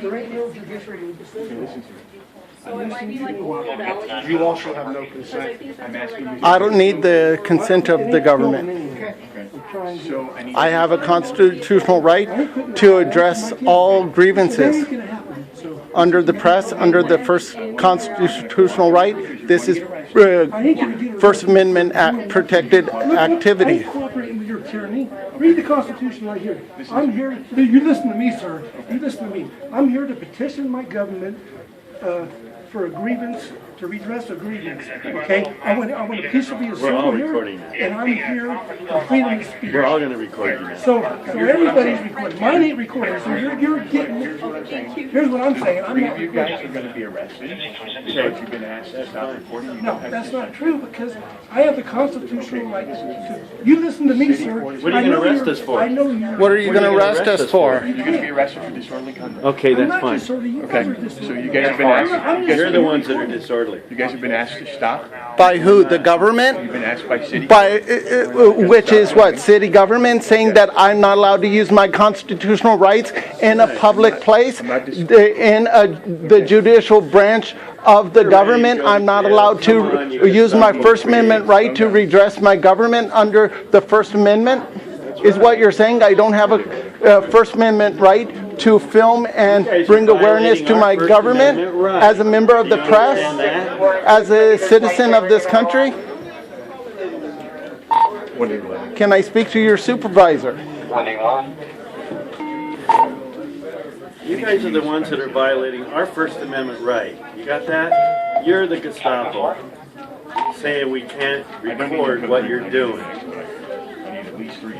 There ain't no judiciary decision. So it might be like overvalued. You also have no consent. I'm asking you. I don't need the consent of the government. So I need. I have a constitutional right to address all grievances under the press, under the first constitutional right. This is First Amendment protected activity. I'm cooperating with your tyranny. Read the Constitution right here. I'm here. You listen to me, sir. You listen to me. I'm here to petition my government for a grievance, to redress a grievance. Okay? I want to peaceably assemble here, and I'm here for freedom of speech. We're all going to record you now. So everybody's recording. Mine ain't recording. So you're getting. Here's what I'm saying. I'm not. You guys are going to be arrested. But you've been asked to stop recording. No, that's not true because I have the constitutional right to. You listen to me, sir. What are you going to arrest us for? I know you. What are you going to arrest us for? You're going to be arrested for disorderly conduct. Okay, I'm that's not fine. disorderly. You guys are Okay. disorderly. So you guys have been asked. You're the ones that are disorderly. You guys have been asked to stop. By who? The government? You've been asked by city. By which is what? City government saying that I'm not allowed to use my constitutional rights in a public place, in the judicial branch of the government. I'm not allowed to use my First Amendment right to redress my government under the First Amendment. Is what you're saying? I don't have a First Amendment right to film and bring awareness to my government as a member of the press, as a citizen of this country? Can I speak to your supervisor? You guys are the ones that are violating our First Amendment right. You got that? You're the Gestapo saying we can't record what you're doing. I need at least 3.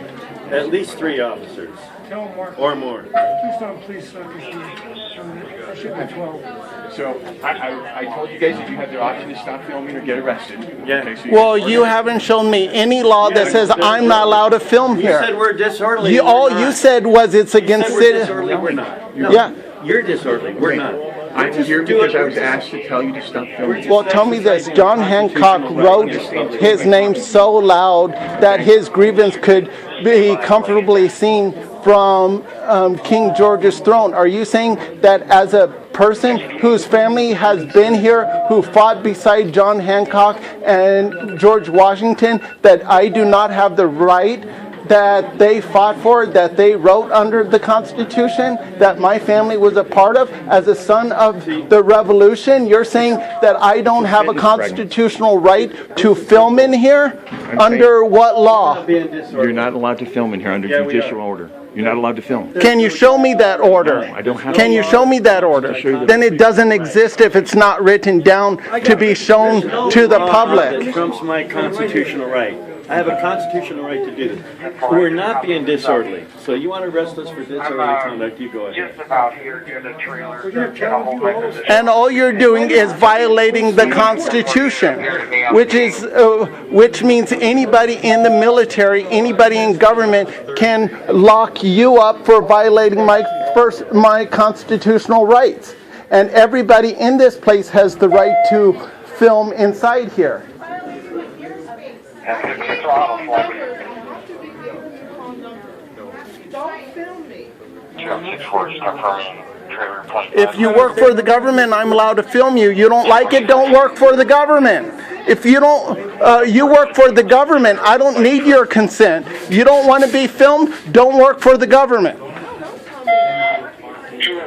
At least 3 officers Tell them, Mark. or more. Please don't, please, sir. I should be 12. So I told you guys that you had the option to stop filming or get arrested. Yeah. Okay, so Well, you haven't shown me any law that says I'm not allowed to film You said here. we're disorderly. All we're you not. said was it's You against said we're city. disorderly. We're not. No. Yeah. You're disorderly. We're not. I'm here because I was asked to tell you to stop filming. Well, tell me this. John Hancock wrote his name so loud that his grievance could be comfortably seen from King George's throne. Are you saying that as a person whose family has been here, who fought beside John Hancock and George Washington, that I do not have the right that they fought for, that they wrote under the Constitution, that my family was a part of as a son of the Revolution? You're saying that I don't have a constitutional right to film in here? Under what law? You're not allowed to film in here under Yeah, we judicial are. order. You're not allowed to film. Can you show me that order? I don't have Can you show me that order? Then it doesn't exist if it's not written down to be shown to the That public. trumps my constitutional right. I have a constitutional right to do this. We're not being disorderly. So you want to arrest us for disorderly conduct, you go ahead. Just about here near the trailer. There's been a whole bunch of this. And all you're doing is violating the Constitution, which means anybody in the military, anybody in government can lock you up for violating my constitutional rights. And everybody in this place has the right to film inside here. That's a throttle flex. Don't film me. Jump 64 is confirming trailer plus. If you work for the government, I'm allowed to film you. You don't like it, don't work for the government. If you don't, you work for the government, I don't need your consent. You don't want to be filmed, don't work for the government.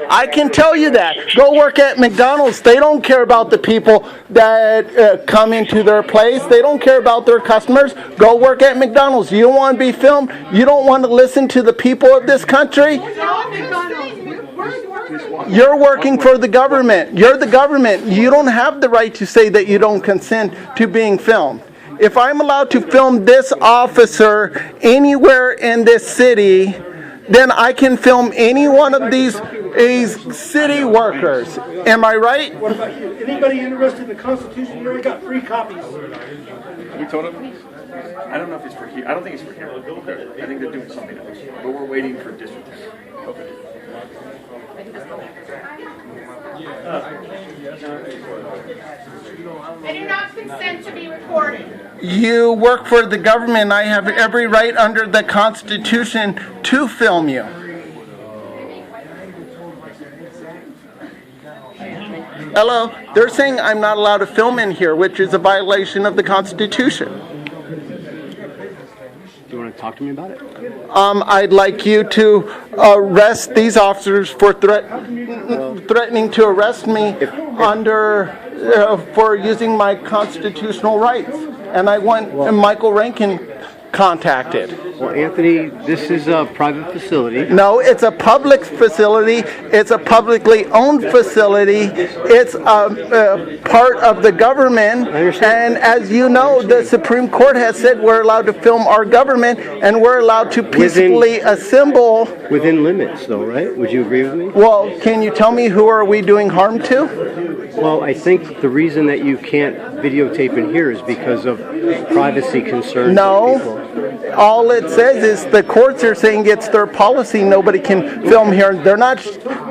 I can tell you that. Go work at McDonald's. They don't care about the people that come into their place. They don't care about their customers. Go work at McDonald's. You don't want to be filmed? You don't want to listen to the people of this country? You're working for the government. You're the government. You don't have the right to say that you don't consent to being filmed. If I'm allowed to film this officer anywhere in this city, then I can film any one of these city workers. Am I right? What about you? Anybody interested in the Constitution? You already got 3 copies. We told them. I don't know if it's for here. I don't think it's for here. I think they're doing something else. But we're waiting for district 10. Okay. I do not consent to be recorded. You work for the government. I have every right under the Constitution to film you. Hello? They're saying I'm not allowed to film in here, which is a violation of the Constitution. Do you want to talk to me about it? I'd like you to arrest these officers for threatening to arrest me for using my constitutional rights. And I want Michael Rankin contacted. Well, Anthony, this is a private facility. No, it's a public facility. It's a publicly owned facility. It's part of the government. I understand. And as you know, the Supreme Court has said we're allowed to film our government and we're allowed to peacefully assemble. Within limits, though, right? Would you agree with me? Well, can you tell me who are we doing harm to? Well, I think the reason that you can't videotape in here is because of privacy concerns. No. Of people. All it says is the courts are saying it's their policy. Nobody can film here. They're not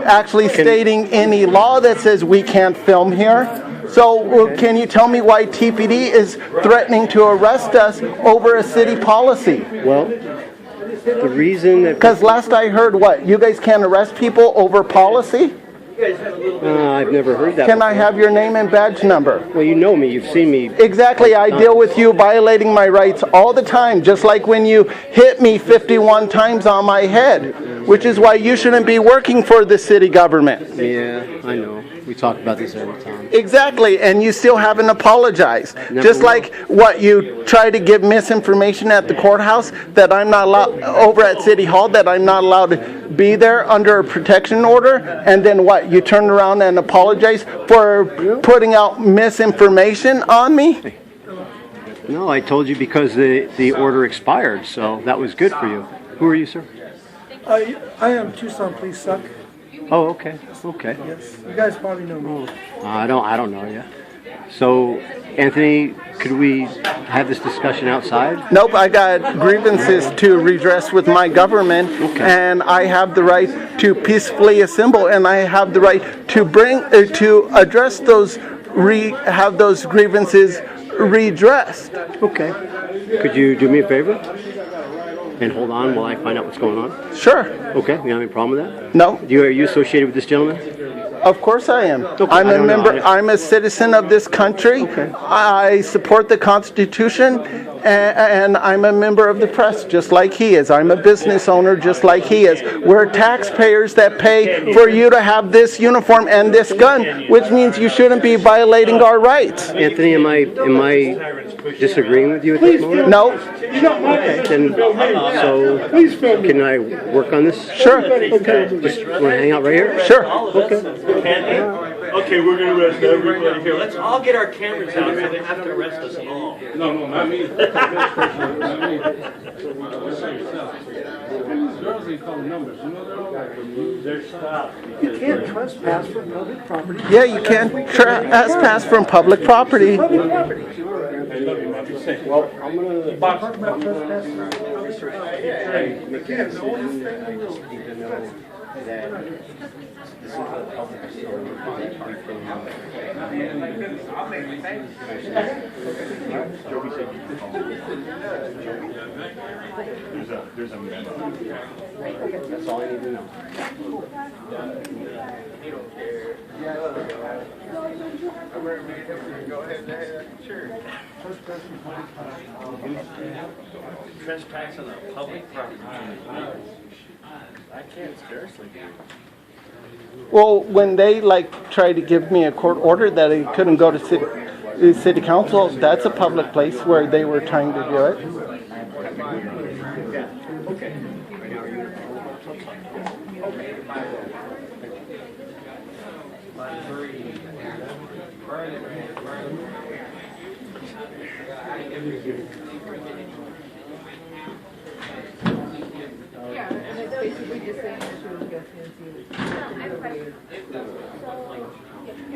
actually stating any law that says we can't film here. So can you tell me why TPD is threatening to arrest us over a city policy? Well, the reason that... Because last I heard, what, you guys can't arrest people over policy? I've never heard that Can before. I have your name and badge number? Well, you know me. You've seen me. Exactly. I deal with you violating my rights all the time, just like when you hit me 51 times on my head, which is why you shouldn't be working for the city government. Yeah, I know. We talk about this all the time. Exactly, and you still haven't apologized. Just will. like what you try to give misinformation at the courthouse, that I'm not allowed, over at City Hall, that I'm not allowed to be there under a protection order, and then what, you turn around and apologize for putting out misinformation on me? No, I told you because the order expired, so that was good for you. Who are you, sir? I am Tucson Police Suck. Oh, okay. Okay. Yes, you guys probably know me. I don't know you. So, Anthony, could we have this discussion outside? Nope, I got grievances to redress with my government, and I have the right to peacefully assemble, and I have the right to to address those, have those grievances redressed. Okay. Could you do me a favor and hold on while I find out what's going on? Sure. Okay. You have any problem with that? No. Are you associated with this gentleman? Of course I am. Okay, I'm I a don't know. member. I'm a citizen of this country. Okay. I support the Constitution, and I'm a member of the press, just like he is. I'm a business owner, just like he is. We're taxpayers that pay for you to have this uniform and this gun, which means you shouldn't be violating our rights. Anthony, am I disagreeing with you at this moment? No. Okay. Then, so can I work on this? Sure. Okay. Just want to hang out right here? Sure. Okay. Okay, we're gonna arrest everybody here. Let's all get our cameras out so they have to arrest us all. No, not me. They're stopped. You can't trespass from public property. Yeah, you can't trespass from public property. Public property. Well, I'm going to Talk about trespassing. make a decision that I just need to know that this is a public facility. There's a memo. That's all I need to know. Trespass on a public property. I can't scarcely do. Well, when they tried to give me a court order that I couldn't go to city council, that's a public place where they were trying to do it. Yeah, and it's basically just saying that she was guessing.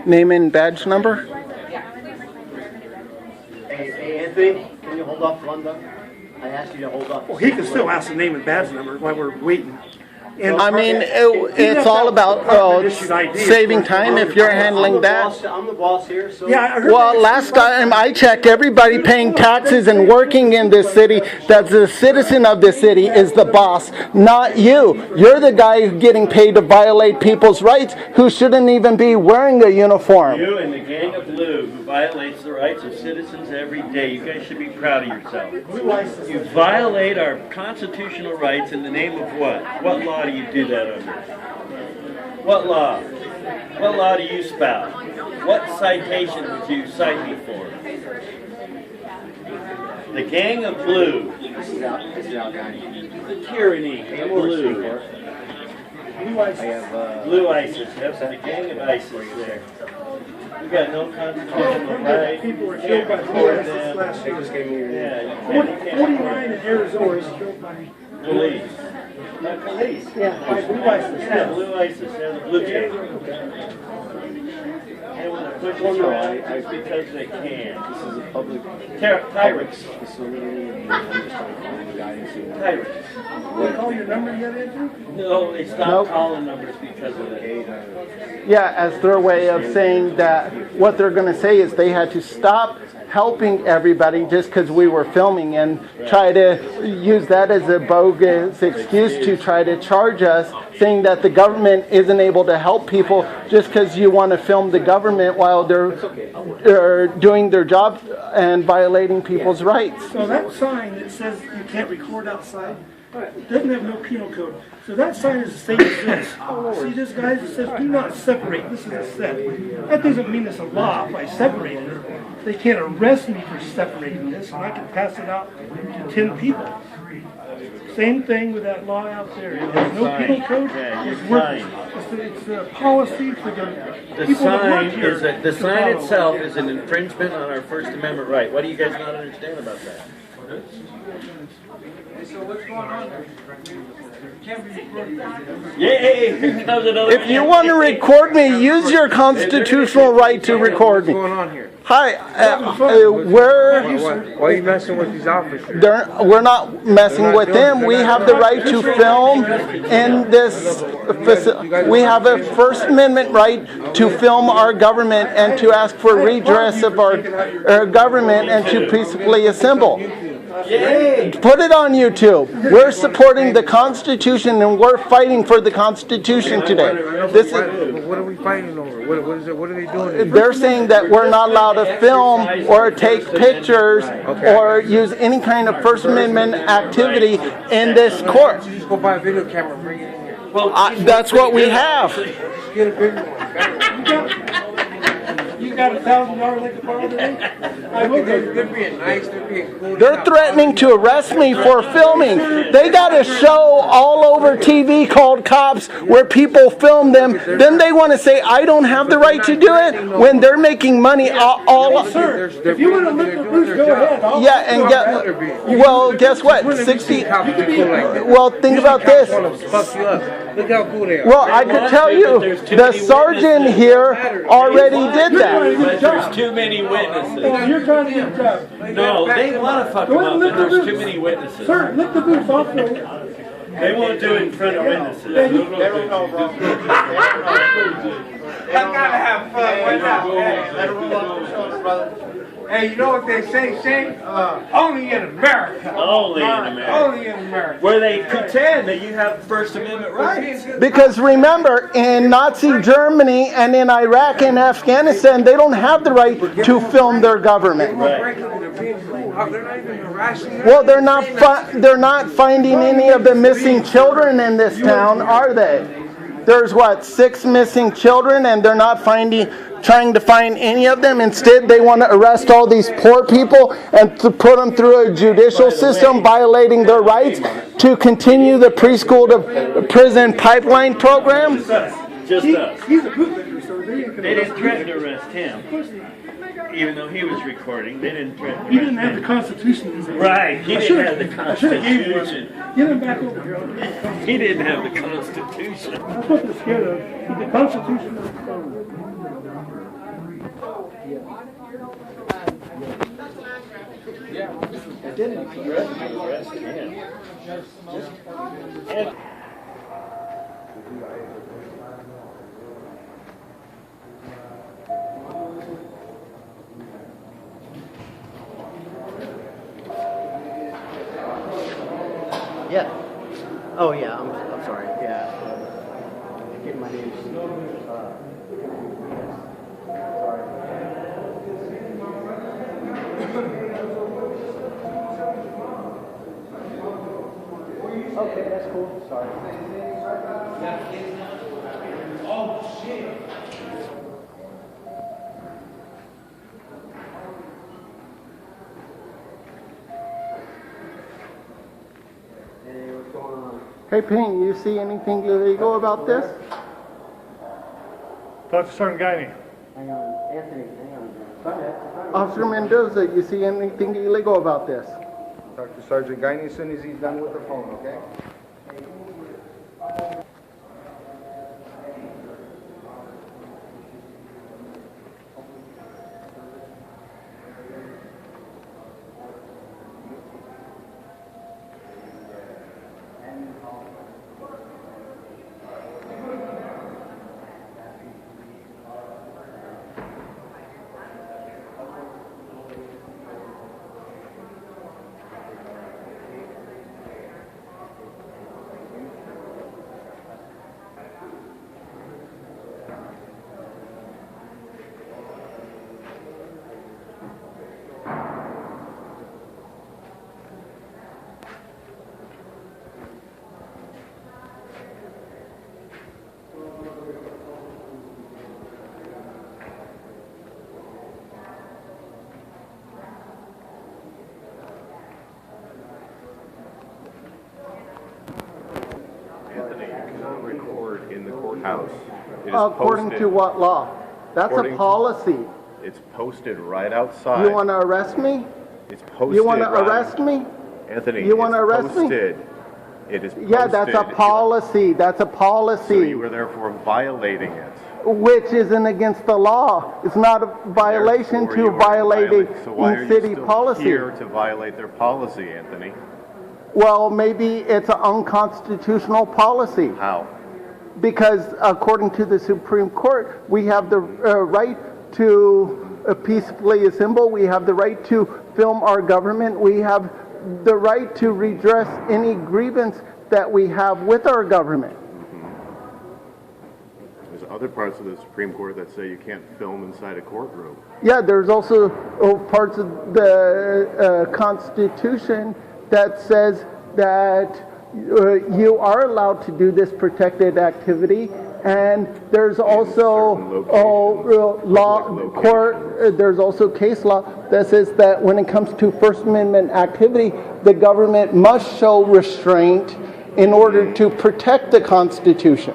Name and badge number? Hey, Anthony, can you hold off Glenda? I asked you to hold off. Well, he can still ask the name and badge number while we're waiting. And I mean, even it's if all that about department-issued ID, saving time if you're handling that. I'm the boss here, so. Yeah, I heard Well, that. last time I checked, everybody paying taxes and working in this city, that's a citizen of this city, is the boss, not you. You're the guy getting paid to violate people's rights who shouldn't even be wearing a uniform. You and the gang of blue who violates the rights of citizens every day, you guys should be proud of yourself. You violate our constitutional rights in the name of what? What law do you do that under? What law? What law do you spout? What citation would you cite me for? The gang of blue. This is Al Ghani. The tyranny of blue. I have, Blue ISIS. That's the gang of ISIS there. We got no constitutional right. People were You killed by can't record police them. last they year. just gave me your name. Yeah, you can't 49 in Arizona was killed by police. Not police. by blue ISIS. Yeah, blue ISIS. They're the blue gang. They want to push us around it's because they can. This is a public Tyrants. facility, and I'm just trying to find the guy and see what. Tyrants. They call your number yet, Andrew? No, they stopped Nope. calling numbers because of that. Yeah, as their way of saying that what they're going to say is they had to stop helping everybody just because we were filming and try to use that as a bogus excuse to try to charge us, saying that the government isn't able to help people just because you want to film the government while they're doing their job and violating people's rights. So that sign that says you can't record outside, doesn't have no penal code. So that sign is the same as this. See this, guys? It says do not separate. This is a set. That doesn't mean it's a law if I separate it. They can't arrest me for separating this, and I can pass it out to 10 people. Same thing with that law out there. It has no penal code. Yeah, It's your worthless. It's a policy for the The people that sign work here. is that the to sign follow. itself is an infringement on our First Amendment right. What do you guys not understand about that? Yay! Here comes another. If you want to record me, use your constitutional right to record me. What's going on here? Hi, we're Why are you messing with these officers? we're not messing with them. We have the right to film in this facility. We have a First Amendment right to film our government and to ask for redress of our government and to peacefully assemble. Yay! Put it on YouTube. We're supporting the Constitution and we're fighting for the Constitution today. This is. What are we fighting over? What is it? What are they doing? They're saying that we're not allowed to film or take pictures or use any kind of First Amendment activity in this court. Just go buy a video camera and bring it in here. Well, That's what we have. Get a bigger one. You got $1,000 they could borrow today? I will go. They're being nice. They're being cool. They're threatening to arrest me for filming. They got a show all over TV called Cops where people film them. Then they want to say I don't have the right to do it when they're making money all. Sir, if you want to lift the roof, go ahead. Yeah, and guess what? 60. Well, think about this. Fuck you up. Look how cool they are. Well, I could tell you, the sergeant here already did that. but there's too many witnesses. You're trying to get a job. No, they want to fuck them up, but there's too many witnesses. Sir, lift the boots off the... They won't do it in front of witnesses. They don't know, bro. I gotta have fun. Why not? Hey, let it roll off the shoulders, brother. Hey, you know what they say, Shane? Only in America. Only in America. Only in America. Where they pretend that you have First Amendment rights. Because remember, in Nazi Germany and in Iraq and Afghanistan, they don't have the right to film their government. They're being cool. They're not even harassing them. Well, they're not finding any of the missing children in this town, are they? There's 6 missing children, and they're not trying to find any of them. Instead, they want to arrest all these poor people and to put them through a judicial system, violating their rights to continue the preschool to prison pipeline program. Just us. He's a bootlegger, so they ain't They gonna... didn't threaten to arrest him, even though he was recording. They didn't threaten to He arrest didn't have the him. Constitution. in his hand. Right, he I didn't have the I should have gave you Constitution. one. Get him back over here. He didn't have the Constitution. That's what they're scared of. The Constitution of the phone. Yeah. Oh yeah. I'm sorry. Yeah. Get my name. Okay, that's cool. Sorry. Oh shit. Hey, what's going on? Hey, Ping, you see anything illegal about this? Talk to Sergeant Guiney. Hang on, Anthony. Hang on. Go ahead. Officer Mendoza, you see anything illegal about this? Talk to Sergeant Guiney as soon as he's done with the phone, okay? Record in the courthouse. It is According posted. to what law? That's According a to- policy. It's posted right outside. You want to arrest me? It's posted. You want to right- arrest me? Anthony, You wanna it's arrest me? posted. It is posted. Yeah, that's a policy. That's a So policy, you were therefore violating it. which isn't against the law. It's not a violation Therefore, to you are violating So why are you city still policy. here to violate their policy, Anthony? Well, maybe it's an unconstitutional policy. How? Because according to the Supreme Court, we have the right to peacefully assemble. We have the right to film our government. We have the right to redress any grievance that we have with our government. There's other parts of the Supreme Court that say you can't film inside a courtroom. Yeah, there's also parts of the Constitution that says that you are allowed to do this protected activity, and there's also there's also case law that says that when it comes to First Amendment activity, the government must show restraint in order to protect the Constitution.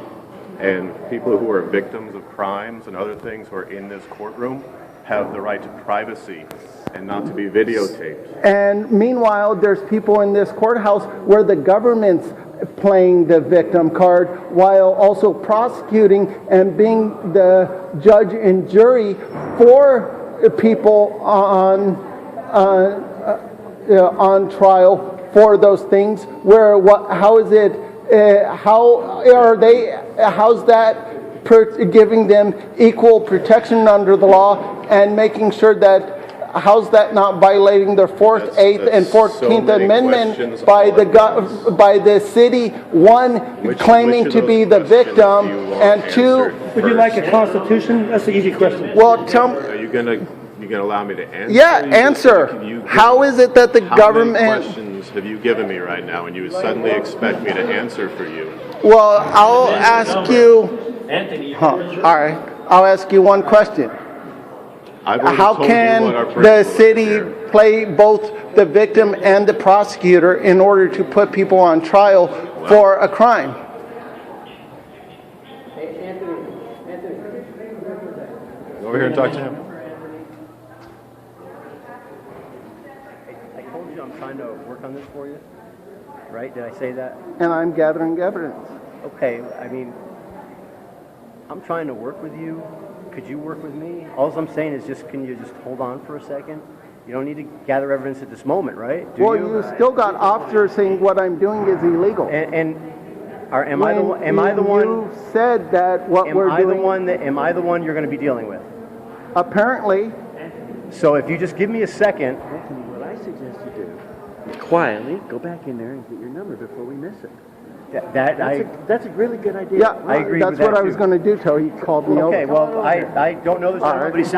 And people who are victims of crimes and other things who are in this courtroom have the right to privacy and not to be videotaped. And meanwhile, there's people in this courthouse where the government's playing the victim card while also prosecuting and being the judge and jury for people on trial for those things. Where how is it? How's that giving them equal protection under the law and making sure that? How's that not violating their Fourth, Eighth, and 14th Amendment by the city, one, claiming to be the victim, and two... Would you like a constitution? That's the easy question. Well, tell me... Are you gonna allow me to answer? Yeah, answer. How is it that the government... How many questions have you given me right now, and you would suddenly expect me to answer for you? Well, I'll ask you... Anthony, All right. I'll ask you one question. I've already How told you can what our the principle is city here. play both the victim and the prosecutor in order to put people on trial for a crime? Go over here and talk to him. I told you I'm trying to work on this for you, right? Did I say that? And I'm gathering evidence. Okay, I mean, I'm trying to work with you. Could you work with me? All I'm saying is just, can you just hold on for a second? You don't need to gather evidence at this moment, right? Do Well, you still got officers saying what I'm doing is illegal. And Am I the when one? Am I the one? You said that what Am we're I the doing. one that? Am I the one you're going to be dealing with? Apparently, So if you just give me a second. What I suggest you do, quietly go back in there and get your number before we miss it. That's a really good idea. yeah, I agree that's with that what I was too. going to do till he called me over. Okay, well, I don't know this gentleman, but he sounds